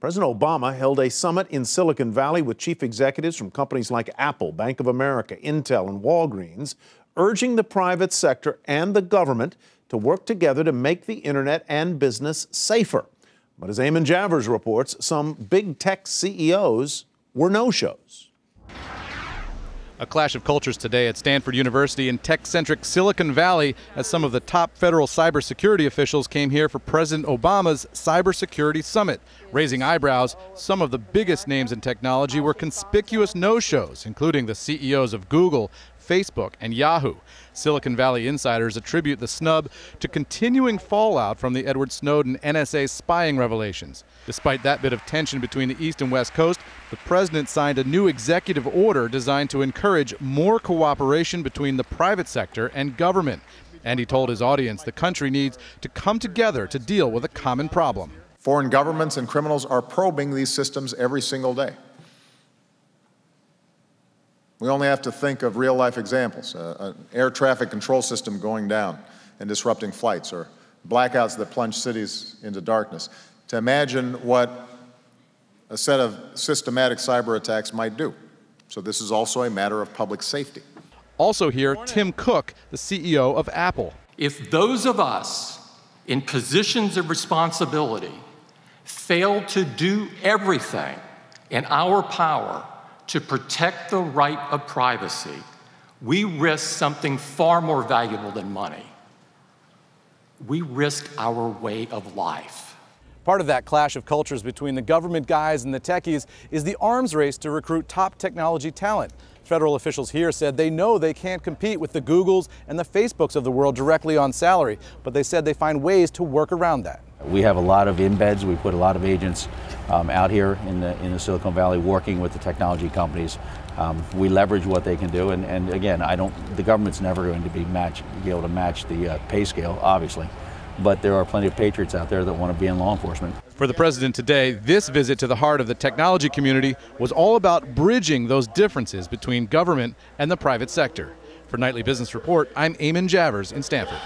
President Obama held a summit in Silicon Valley with chief executives from companies like Apple, Bank of America, Intel, and Walgreens, urging the private sector and the government to work together to make the internet and business safer. But as Eamon Javers reports, some big tech CEOs were no-shows. A clash of cultures today at Stanford University in tech-centric Silicon Valley as some of the top federal cybersecurity officials came here for President Obama's Cybersecurity Summit. Raising eyebrows, some of the biggest names in technology were conspicuous no-shows, including the CEOs of Google, Facebook, and Yahoo. Silicon Valley insiders attribute the snub to continuing fallout from the Edward Snowden NSA spying revelations. Despite that bit of tension between the East and West Coast, the president signed a new executive order designed to encourage more cooperation between the private sector and government. And he told his audience the country needs to come together to deal with a common problem. Foreign governments and criminals are probing these systems every single day. We only have to think of real-life examples, an air traffic control system going down and disrupting flights, or blackouts that plunge cities into darkness, to imagine what a set of systematic cyber attacks might do. So this is also a matter of public safety. Also here, Tim Cook, the CEO of Apple. If those of us in positions of responsibility fail to do everything in our power to protect the right of privacy, we risk something far more valuable than money. We risk our way of life. Part of that clash of cultures between the government guys and the techies is the arms race to recruit top technology talent. Federal officials here said they know they can't compete with the Googles and the Facebooks of the world directly on salary, but they said they find ways to work around that. We have a lot of embeds. We put a lot of agents out here in the Silicon Valley working with the technology companies. We leverage what they can do, and again, the government's never going to be able to match the pay scale, obviously. But there are plenty of patriots out there that want to be in law enforcement. For the president today, this visit to the heart of the technology community was all about bridging those differences between government and the private sector. For Nightly Business Report, I'm Eamon Javers in Stanford.